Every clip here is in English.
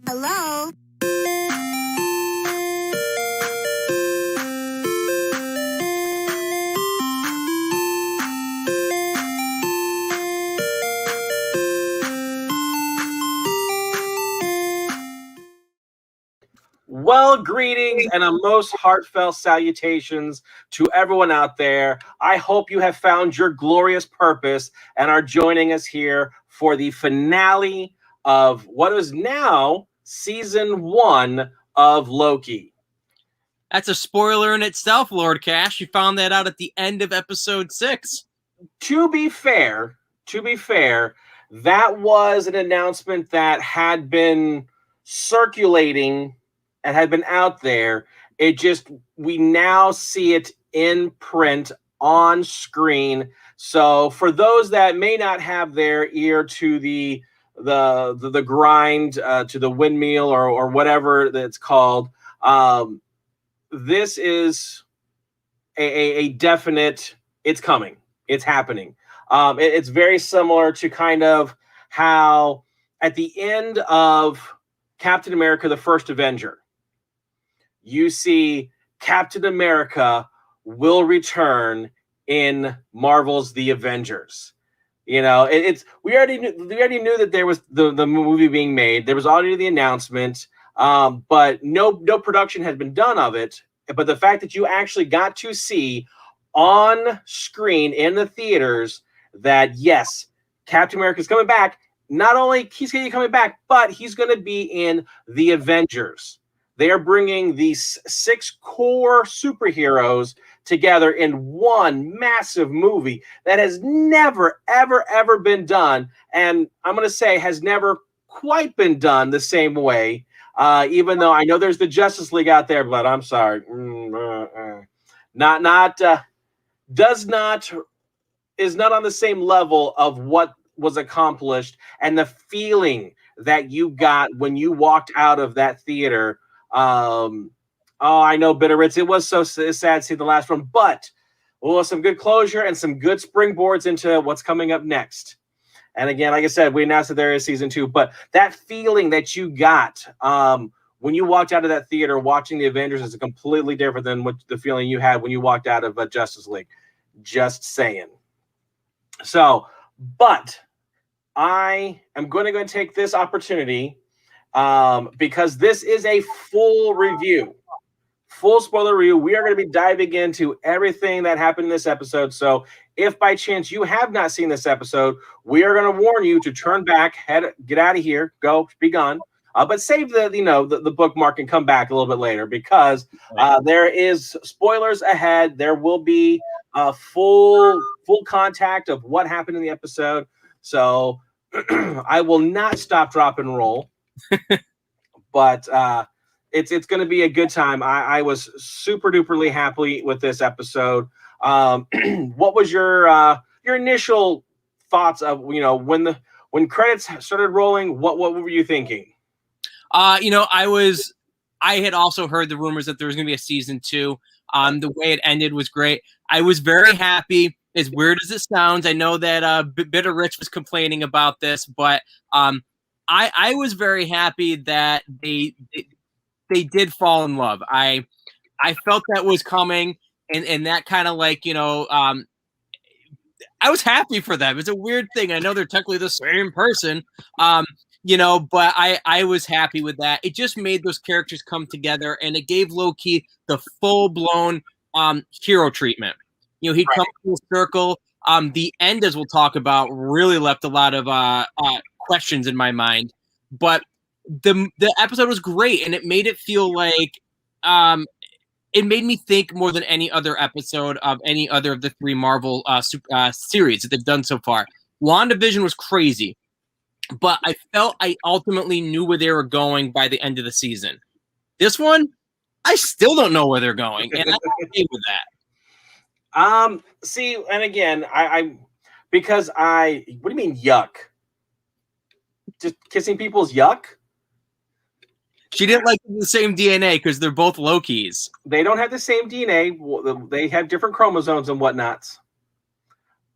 Hello? Well, greetings and a most heartfelt salutations to everyone out there. I hope you have found your glorious purpose and are joining us here for the finale of what is now season 1 of Loki. That's a spoiler in itself, Lord Cash. You found that out at the end of episode 6. To be fair, that was an announcement that had been circulating and had been out there. We now see it in print on screen. So for those that may not have their ear to the grind, to the windmill or whatever that's called, this is a definite. It's coming. It's happening. It's very similar to kind of how at the end of Captain America: The First Avenger, you see Captain America will return in Marvel's The Avengers. You know, we already knew that there was the movie being made. There was already the announcement, but no production had been done of it. But the fact that you actually got to see on screen in the theaters that yes, Captain America is coming back. Not only he's going to be coming back, but he's going to be in The Avengers. They are bringing these 6 core superheroes together in one massive movie that has never, ever, ever been done. And I'm going to say has never quite been done the same way. Even though I know there's the Justice League out there, but I'm sorry. Is not on the same level of what was accomplished and the feeling that you got when you walked out of that theater. I know, BitOfRits. It was so sad to see the last one, but some good closure and some good springboards into what's coming up next. And again, like I said, we announced that there is season 2, but that feeling that you got when you walked out of that theater watching the Avengers is completely different than what the feeling you had when you walked out of Justice League. Just saying. So, but I am going to go and take this opportunity because this is a full review, full spoiler review. We are going to be diving into everything that happened in this episode. So if by chance you have not seen this episode, we are going to warn you to turn back, get out of here, go, be gone. But save the bookmark and come back a little bit later because there is spoilers ahead. There will be full contact of what happened in the episode. So I will not stop, drop, and roll. But it's going to be a good time. I was super duperly happy with this episode. What was your initial thoughts of when credits started rolling? What were you thinking? I had also heard the rumors that there was going to be a season 2. The way it ended was great. I was very happy. As weird as it sounds, I know that BitOfRits was complaining about this, but I was very happy that they did fall in love. I felt that was coming, and that kind of I was happy for them. It's a weird thing. I know they're technically the same person, but I was happy with that. It just made those characters come together, and it gave Loki the full-blown hero treatment. He'd come full circle. The end, as we'll talk about, really left a lot of questions in my mind. But the episode was great, and it made it feel like it made me think more than any other episode of any other of the 3 Marvel series that they've done so far. WandaVision was crazy, but I felt I ultimately knew where they were going by the end of the season. This one, I still don't know where they're going, and I'm okay with that. See, and again, what do you mean yuck? Just kissing people's yuck? She didn't like the same DNA because they're both Lokis. They don't have the same DNA. They have different chromosomes and whatnots.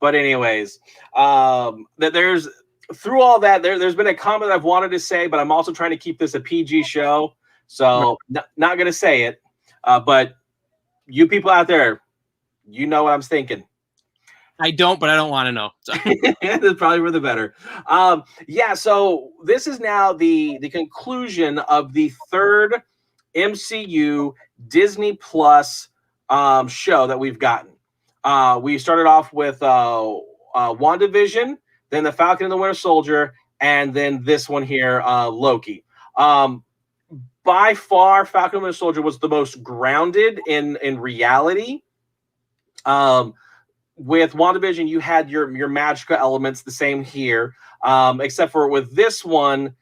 But anyways, there's through all that, there's been a comment I've wanted to say, but I'm also trying to keep this a PG show, so not going to say it. But you people out there, you know what I'm thinking. I don't, but I don't want to know. So. That's probably for the better. Yeah, so this is now the conclusion of the third MCU Disney Plus show that we've gotten. We started off with WandaVision, then the Falcon and the Winter Soldier, and then this one here, Loki. By far, Falcon and Winter Soldier was the most grounded in reality. With WandaVision, you had your magical elements, the same here, except for with this one,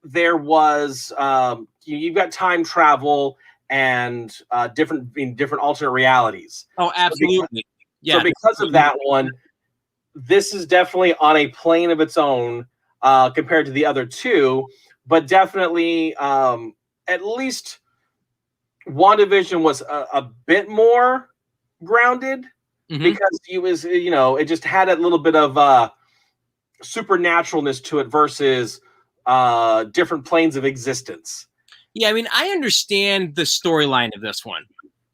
there was you've got time travel and different alternate realities. Oh, absolutely. So because of that one, this is definitely on a plane of its own compared to the other two, but definitely at least WandaVision was a bit more grounded because it just had a little bit of supernaturalness to it versus different planes of existence. Yeah, I mean, I understand the storyline of this one.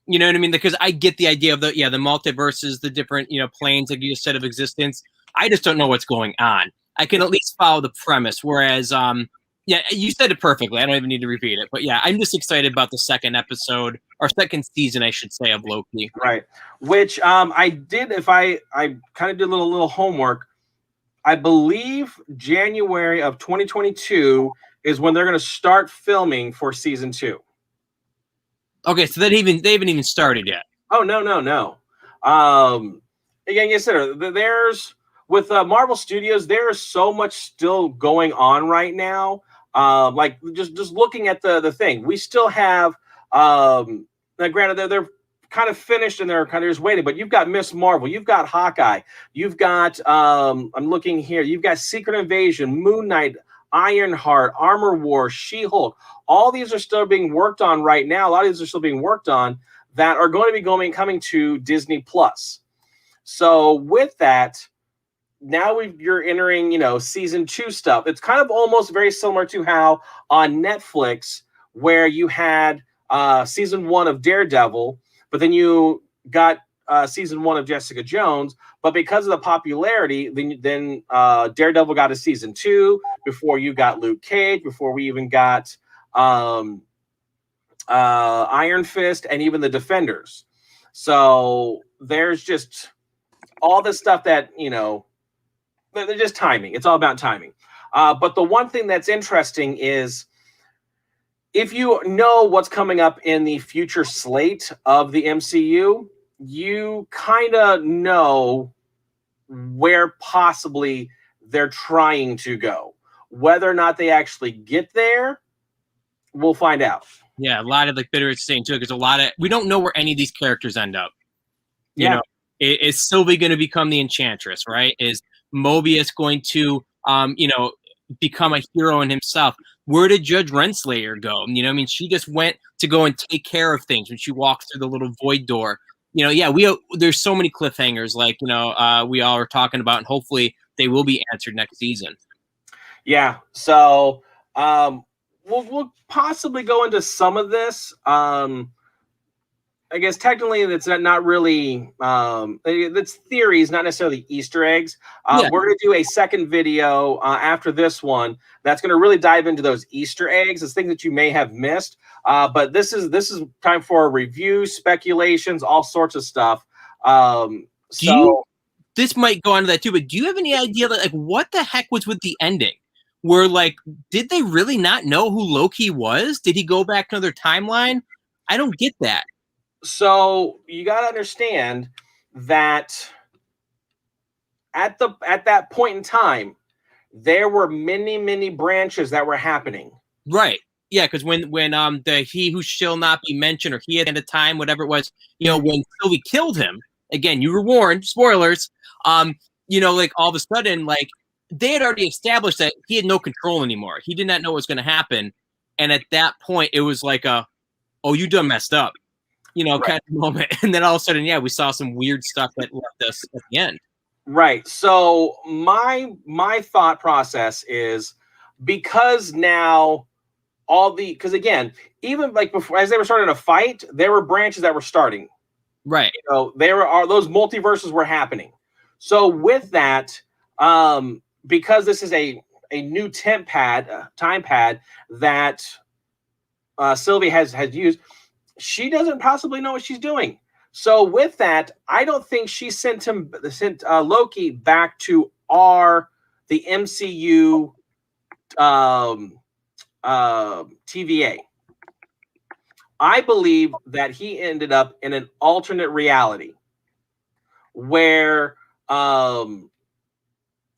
You know what I mean? Because I get the idea of the multiverses, the different, planes, like you just said, of existence. I just don't know what's going on. I can at least follow the premise. Whereas, yeah, you said it perfectly. I don't even need to repeat it. But yeah, I'm just excited about the second episode, or second season, I should say, of Loki. Right. Which I did, I kind of did a little homework. I believe January of 2022 is when they're going to start filming for season 2. Okay, so they haven't even started yet. Oh, no. Again, yes, sir. There's with Marvel Studios, there is so much still going on right now. Like just looking at the thing, we still have. Now, granted, they're kind of finished and they're kind of just waiting. But you've got Miss Marvel, you've got Hawkeye, you've got. I'm looking here. You've got Secret Invasion, Moon Knight, Ironheart, Armor Wars, She-Hulk. All these are still being worked on right now. A lot of these are still being worked on that are going to be coming to Disney Plus. So with that, now you're entering, season 2 stuff. It's kind of almost very similar to how on Netflix, where you had season 1 of Daredevil, but then you got season 1 of Jessica Jones. But because of the popularity, then Daredevil got a season 2 before you got Luke Cage, before we even got Iron Fist, and even the Defenders. So there's just all this stuff that, they're just timing. It's all about timing. But the one thing that's interesting is if you know what's coming up in the future slate of the MCU, you kind of know where possibly they're trying to go. Whether or not they actually get there, we'll find out. Yeah, a lot of BitOfRits saying too, because we don't know where any of these characters end up. Is Sylvie going to become the Enchantress, right? Is Mobius going to, become a hero in himself? Where did Judge Renslayer go? She just went to go and take care of things when she walked through the little void door. There's so many cliffhangers, we all are talking about, and hopefully they will be answered next season. Yeah, so we'll possibly go into some of this. I guess technically it's not really it's theories, not necessarily Easter eggs. We're going to do a second video after this one that's going to really dive into those Easter eggs, those things that you may have missed. But this is time for a review, speculations, all sorts of stuff. This might go on to that too, but do you have any idea what the heck was with the ending? Where did they really not know who Loki was? Did he go back to another timeline? I don't get that. So you got to understand that at that point in time, there were many branches that were happening. Right. Yeah, because when the he who shall not be mentioned, or he at the time, whatever it was, when Sylvie killed him, again, you were warned, spoilers. All of a sudden, they had already established that he had no control anymore. He did not know what was going to happen, and at that point, it was oh, you done messed up. Right. Kind of moment. And then all of a sudden, we saw some weird stuff that left us at the end. Right. So my thought process is because now because again, even like before as they were starting to fight, there were branches that were starting. Right. You know, those multiverses were happening. So with that, because this is a new time pad that Sylvie has used, she doesn't possibly know what she's doing. So with that, I don't think she sent Loki back to the MCU TVA. I believe that he ended up in an alternate reality where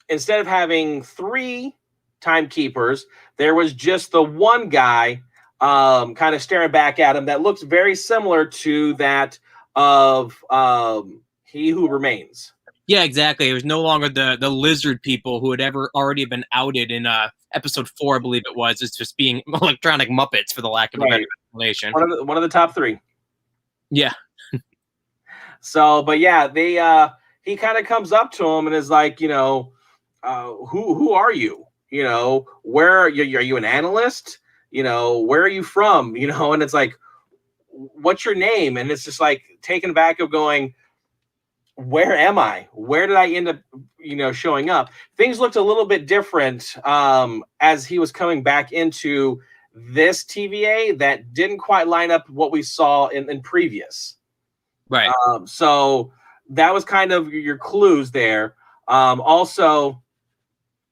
instead of having 3 timekeepers, there was just the one guy kind of staring back at him that looks very similar to that of He Who Remains. Yeah, exactly. It was no longer the lizard people who had already been outed in episode 4, I believe it was. It's just being electronic Muppets, for the lack of a better explanation. One of the top 3. Yeah. So, but yeah, he kind of comes up to him and is like, you know, who are you? You know, where are you an analyst? You know, where are you from? You know, and it's like, what's your name? And it's just like taken back of going, where am I? Where did I end up, you know, showing up? Things looked a little bit different as he was coming back into this TVA that didn't quite line up what we saw in previous. Right. So that was kind of your clues there. Also,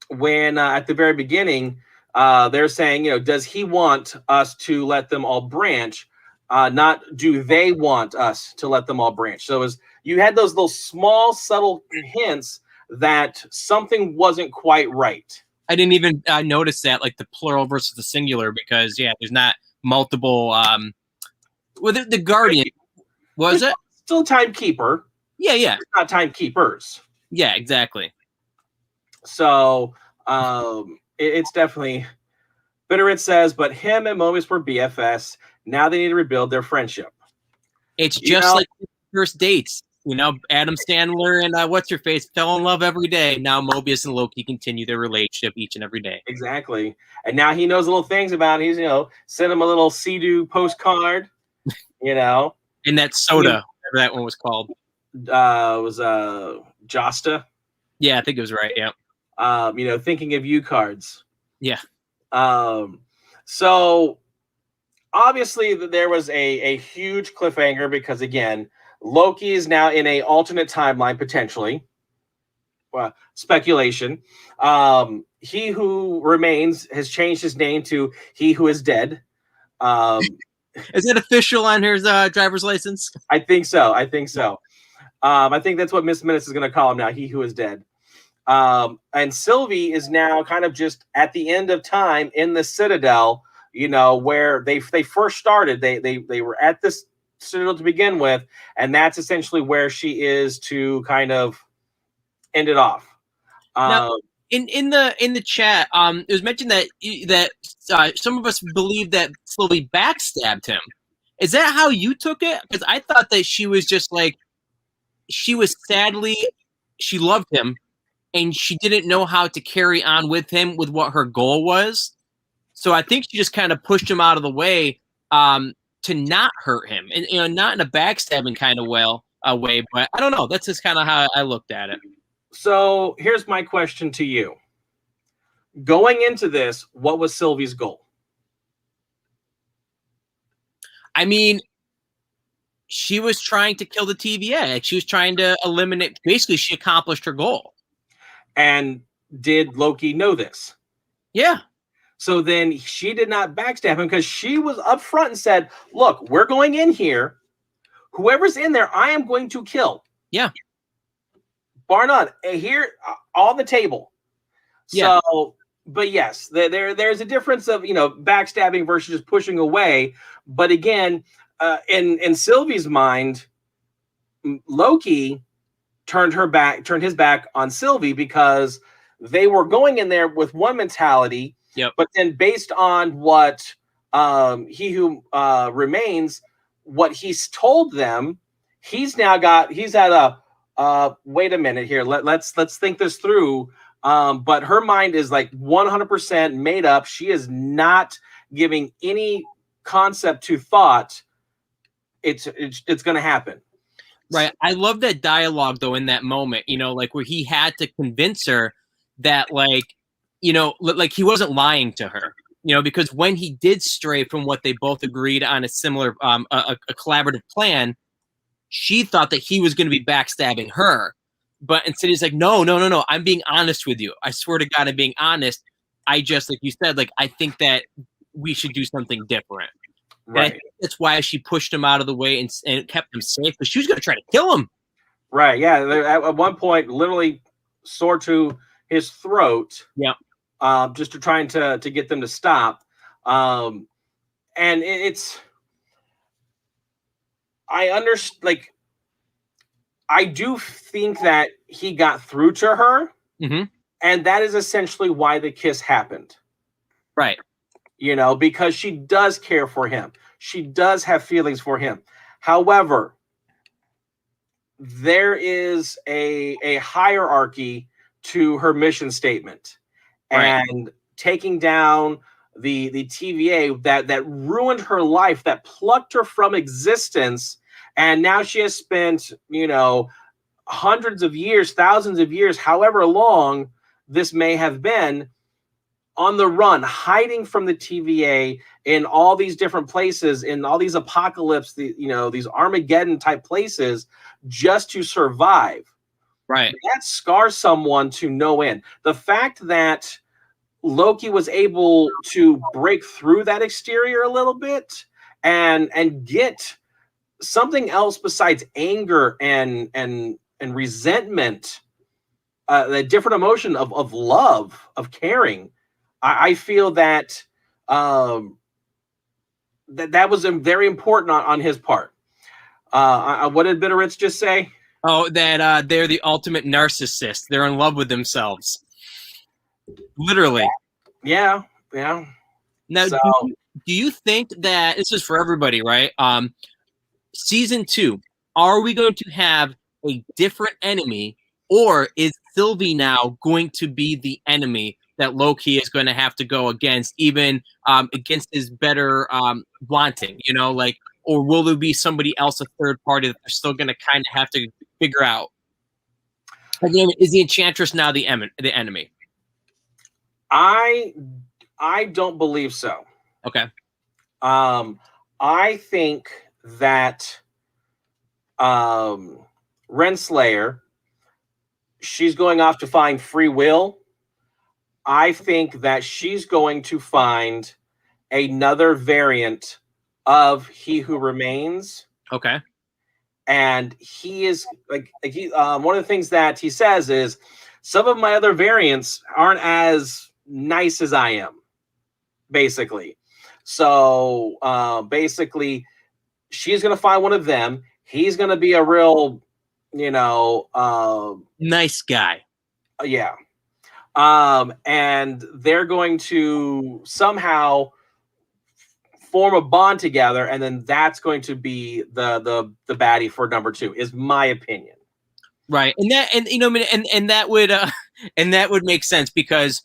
when at the very beginning, they're saying, you know, does he want us to let them all branch? Not do they want us to let them all branch? So you had those little small, subtle hints that something wasn't quite right. I didn't even notice that, like the plural versus the singular, because there's not multiple. With the Guardian, was it still timekeeper? Yeah. It's not timekeepers. Yeah, exactly. So it's definitely. BitOfRits says, but him and Mobius were BFS. Now they need to rebuild their friendship. It's just like first dates. You know, Adam Sandler and what's your face fell in love every day. Now Mobius and Loki continue their relationship each and every day. Exactly. And now he knows little things about it. He's, you know, sent him a little Sea-Doo postcard, you know. And that soda, whatever that one was called. Was Josta. Yeah, I think it was right. Yeah. You know, thinking of you cards. Yeah. So obviously there was a huge cliffhanger because again, Loki is now in a alternate timeline potentially. Speculation. He Who Remains has changed his name to He Who Is Dead. Is it official on his driver's license? I think so. I think that's what Miss Minutes is going to call him now. He Who Is Dead. And Sylvie is now kind of just at the end of time in the Citadel, you know, where they first started. They were at this Citadel to begin with, and that's essentially where she is to kind of end it off. Now, in the chat, it was mentioned that some of us believe that Sylvie backstabbed him. Is that how you took it? Because I thought that she was just like, she loved him, and she didn't know how to carry on with him with what her goal was. So I think she just kind of pushed him out of the way to not hurt him, and you know, not in a backstabbing kind of way. But I don't know. That's just kind of how I looked at it. So here's my question to you. Going into this, what was Sylvie's goal? I mean, she was trying to kill the TVA. She was trying to eliminate. Basically, she accomplished her goal. And did Loki know this? Yeah. So then she did not backstab him because she was upfront and said, look, we're going in here. Whoever's in there, I am going to kill. Yeah. Bar none. Here, on the table. Yeah. So, but yes, there's a difference of, you know, backstabbing versus just pushing away. But again, in Sylvie's mind, Loki turned his back on Sylvie because they were going in there with one mentality. Yep. But then based on what He Who Remains, what he's told them, he's at wait a minute here. Let's think this through. But her mind is like 100% made up. She is not giving any concept to thought. It's going to happen. Right. I love that dialogue though in that moment, like where he had to convince her that like, like he wasn't lying to her, because when he did stray from what they both agreed on a similar, a collaborative plan, she thought that he was going to be backstabbing her. But instead he's like, no, I'm being honest with you. I swear to God, I'm being honest. I just, like you said, like, I think that we should do something different. Right. And I think that's why she pushed him out of the way and kept him safe, because she was going to try to kill him. Right. Yeah. At one point, literally sword to his throat. Yeah. Just to trying to get them to stop. And it's, I understand, like, I do think that he got through to her. Mm-hmm. And that is essentially why the kiss happened. Right. Because she does care for him. She does have feelings for him. However, there is a hierarchy to her mission statement. Right. And taking down the TVA that ruined her life, that plucked her from existence. And now she has spent, hundreds of years, thousands of years, however long this may have been, on the run, hiding from the TVA in all these different places, in all these apocalypse, these Armageddon type places, just to survive. Right. That scars someone to no end. The fact that Loki was able to break through that exterior a little bit and get something else besides anger and resentment, a different emotion of love, of caring. I feel that that was very important on his part. What did BitOfRits just say? Oh, that they're the ultimate narcissist. They're in love with themselves. Literally. Yeah. Now, so, do you think that this is for everybody, right? Season 2, are we going to have a different enemy, or is Sylvie now going to be the enemy that Loki is going to have to go against, even against his better wanting, or will there be somebody else, a third party, that they're still going to kind of have to figure out? Again, is the Enchantress now the enemy? I don't believe so. Okay. I think that Renslayer, she's going off to find free will. I think that she's going to find another variant of He Who Remains. Okay. And he is one of the things that he says is, some of my other variants aren't as nice as I am, basically. So basically, she's going to find one of them. He's going to be a real, nice guy. Yeah. And they're going to somehow form a bond together, and then that's going to be the baddie for number 2, is my opinion. Right. And that would make sense, because,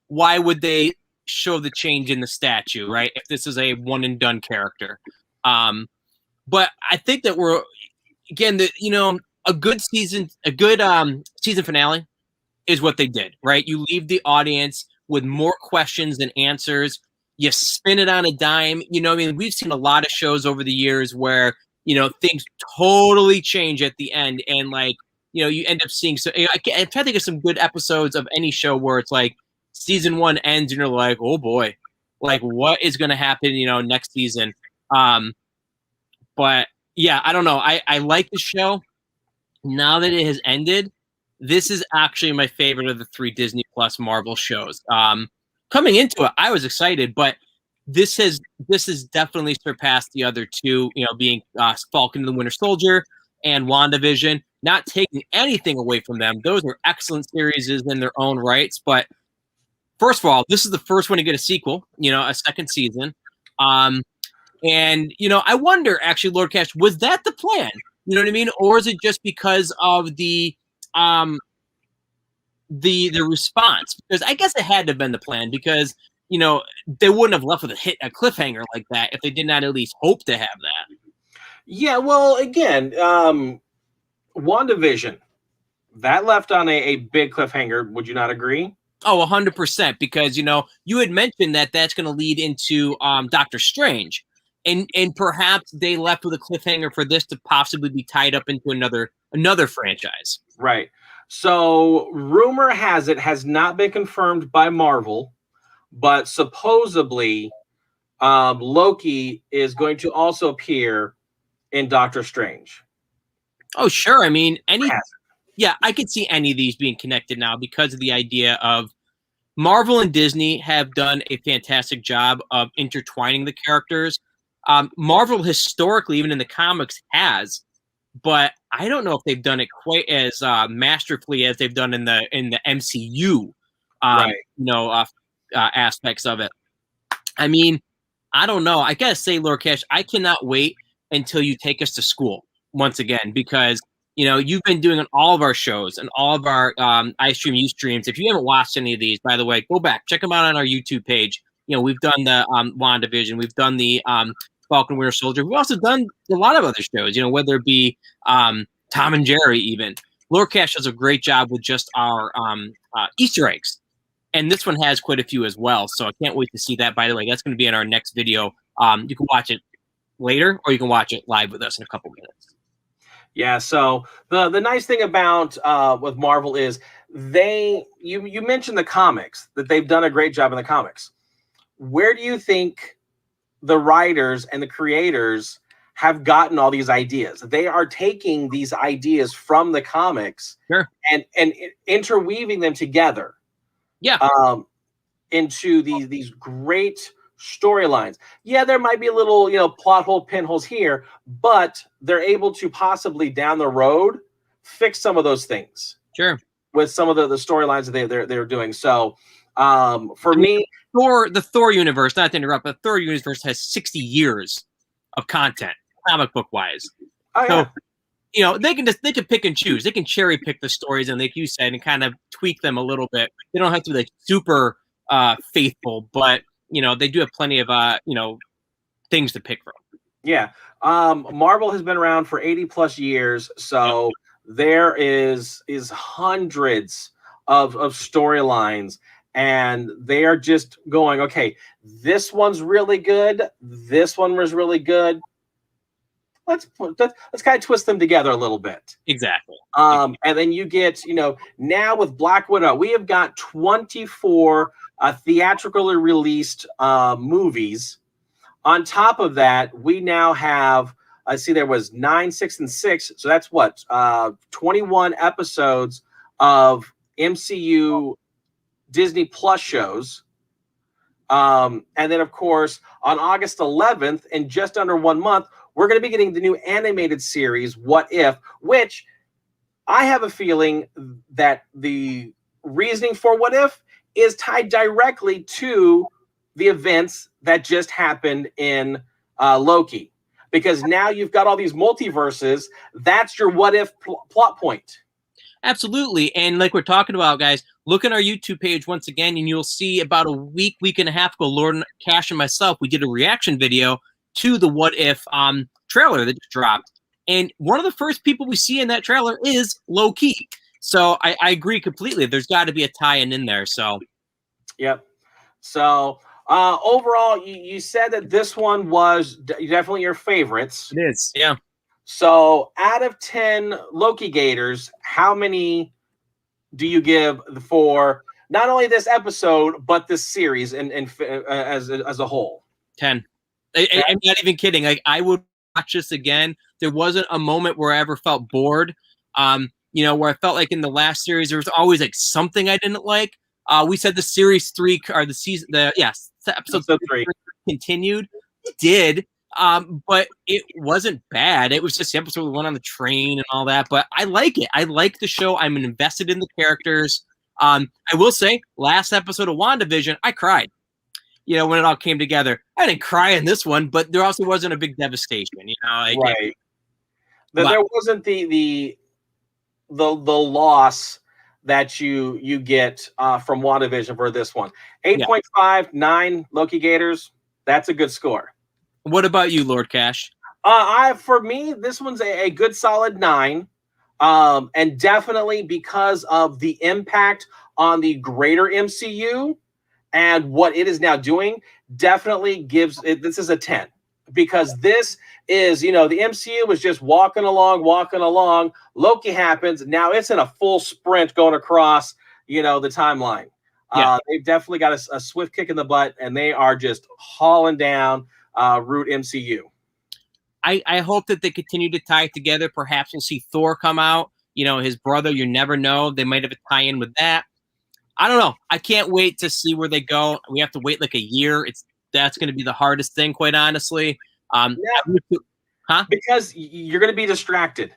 why would they show the change in the statue, right, if this is a one and done character? But I think that we're, again, a good season finale is what they did, right? You leave the audience with more questions than answers. You spin it on a dime. We've seen a lot of shows over the years where, things totally change at the end. And you end up seeing, so I'm trying to think of some good episodes of any show where it's like season 1 ends and you're like, oh boy, like what is going to happen, next season? But yeah, I don't know. I like the show. Now that it has ended, this is actually my favorite of the 3 Disney Plus Marvel shows. Coming into it, I was excited, but this has definitely surpassed the other 2, being Falcon and the Winter Soldier and WandaVision. Not taking anything away from them. Those are excellent series in their own rights. But first of all, this is the first one to get a sequel, a second season. And, I wonder, actually, Lord Cash, was that the plan? You know what I mean? Or is it just because of the response? Because I guess it had to have been the plan, because they wouldn't have left with a cliffhanger like that if they did not at least hope to have that. Yeah, well, again, WandaVision, that left on a big cliffhanger. Would you not agree? Oh, 100%. Because you had mentioned that that's going to lead into Doctor Strange, and perhaps they left with a cliffhanger for this to possibly be tied up into another franchise. Right. So rumor has not been confirmed by Marvel, but supposedly Loki is going to also appear in Doctor Strange. Oh, sure. I mean, yeah, I could see any of these being connected now, because of the idea of Marvel and Disney have done a fantastic job of intertwining the characters. Marvel historically, even in the comics, has, but I don't know if they've done it quite as masterfully as they've done in the MCU, Right. aspects of it. I mean, I don't know. I gotta say, Lord Cash, I cannot wait until you take us to school once again, because you've been doing on all of our shows and all of our I stream, you streams. If you haven't watched any of these, by the way, go back, check them out on our YouTube page. We've done the WandaVision, we've done the Falcon Winter Soldier. We've also done a lot of other shows, whether it be Tom and Jerry even. Lord Cash does a great job with just our Easter eggs. And this one has quite a few as well. So I can't wait to see that. By the way, that's going to be in our next video. You can watch it later, or you can watch it live with us in a couple minutes. Yeah, so the nice thing about with Marvel is you mentioned the comics, that they've done a great job in the comics. Where do you think the writers and the creators have gotten all these ideas? They are taking these ideas from the comics, sure, and interweaving them together. Yeah. Into these great storylines. Yeah, there might be a little, plot hole, pinholes here, but they're able to possibly down the road fix some of those things. Sure. With some of the storylines that they're doing. So, for me, the Thor universe, not to interrupt, but the Thor universe has 60 years of content, comic book wise. Oh, yeah. So, they can pick and choose. They can cherry pick the stories, and like you said, and kind of tweak them a little bit. They don't have to be like super faithful, but they do have plenty of things to pick from. Yeah. Marvel has been around for 80 plus years, so there is hundreds of storylines, and they are just going, okay, this one's really good, this one was really good. Let's kind of twist them together a little bit. Exactly. And then you get, now with Black Widow, we have got 24 theatrically released movies. On top of that, we now have, I see there was 9, 6, and 6. So that's what, 21 episodes of MCU Disney Plus shows. And then, of course, on August 11th, in just under 1 month, we're going to be getting the new animated series, What If, which I have a feeling that the reasoning for What If is tied directly to the events that just happened in Loki. Because now you've got all these multiverses. That's your What If plot point. Absolutely. And like we're talking about, guys, look at our YouTube page once again, and you'll see about a week and a half ago, Lord Cash and myself, we did a reaction video to the What If trailer that just dropped. And one of the first people we see in that trailer is Loki. So I agree completely. There's got to be a tie-in in there. So, yep. So overall, you said that this one was definitely your favorites. It is, yeah. So out of 10 Loki Gators, how many do you give for not only this episode but this series and as a whole? 10. I'm not even kidding. Like, I would watch this again. There wasn't a moment where I ever felt bored. Where I felt like in the last series there was always like something I didn't like. We said the series 3 or the season, episode 3 continued. It did. But it wasn't bad. It was just the episode we went on the train and all that. But I like it. I like the show. I'm invested in the characters. I will say, last episode of WandaVision, I cried. When it all came together. I didn't cry in this one, but there also wasn't a big devastation. Right. There wasn't the loss that you get from WandaVision for this one. 8.5, 9 Loki Gators. That's a good score. What about you, Lord Cash? For me, this one's a good solid 9. And definitely because of the impact on the greater MCU and what it is now doing, definitely gives it. This is a 10 because this is, the MCU was just walking along. Loki happens. Now it's in a full sprint going across, the timeline. They've definitely got a swift kick in the butt, and they are just hauling down Root MCU. I hope that they continue to tie it together. Perhaps we'll see Thor come out. His brother, you never know. They might have a tie-in with that. I don't know. I can't wait to see where they go. We have to wait like a year. That's going to be the hardest thing, quite honestly. Because you're going to be distracted.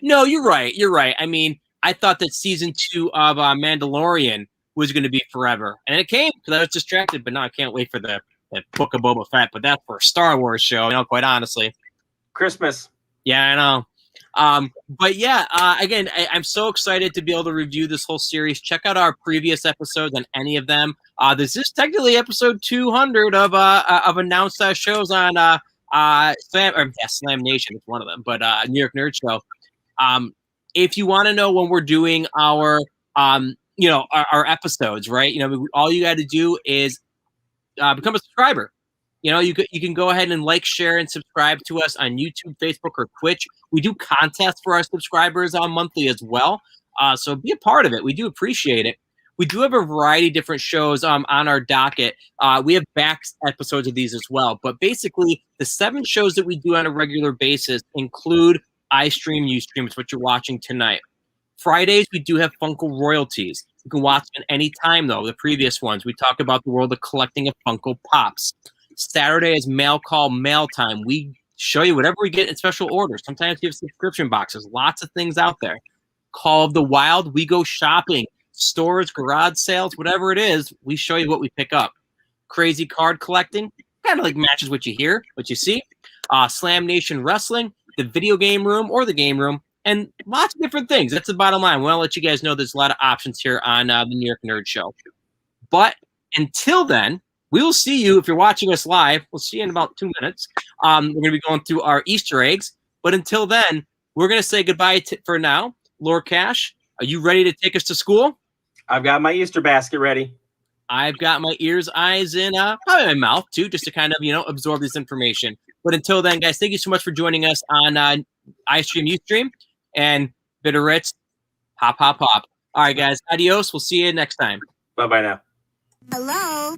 No, you're right. I mean, I thought that season 2 of Mandalorian was going to be forever, and it came because I was distracted. But now I can't wait for the Book of Boba Fett. But that's for a Star Wars show, quite honestly. Christmas. Yeah, I know. But yeah, again, I'm so excited to be able to review this whole series. Check out our previous episodes on any of them. This is technically episode 200 of announced shows on Slam Nation. It's one of them, but New York Nerd Show. If you want to know when we're doing our our episodes, right? All you got to do is become a subscriber. You can go ahead and like, share, and subscribe to us on YouTube, Facebook, or Twitch. We do contests for our subscribers monthly as well. So be a part of it. We do appreciate it. We do have a variety of different shows on our docket. We have back episodes of these as well. But basically, the 7 shows that we do on a regular basis include iStream, Ustream. It's what you're watching tonight. Fridays, we do have Funko Royalties. You can watch them anytime, though, the previous ones. We talk about the world of collecting of Funko Pops. Saturday is Mail Call Mail Time. We show you whatever we get in special orders. Sometimes we have subscription boxes. Lots of things out there. Call of the Wild, we go shopping. Stores, garage sales, whatever it is, we show you what we pick up. Crazy card collecting, kind of like matches what you hear, what you see. Slam Nation Wrestling, the video game room or the game room, and lots of different things. That's the bottom line. We want to let you guys know there's a lot of options here on the New York Nerd Show. But until then, we will see you, if you're watching us live, we'll see you in about 2 minutes. We're going to be going through our Easter eggs. But until then, we're going to say goodbye for now. Lord Cash, are you ready to take us to school? I've got my Easter basket ready. I've got my ears, eyes, and probably my mouth, too, just to kind of, absorb this information. But until then, guys, thank you so much for joining us on iStream, Ustream, and BitOfRits. Hop, hop, hop. All right, guys, adios. We'll see you next time. Bye-bye now. Hello?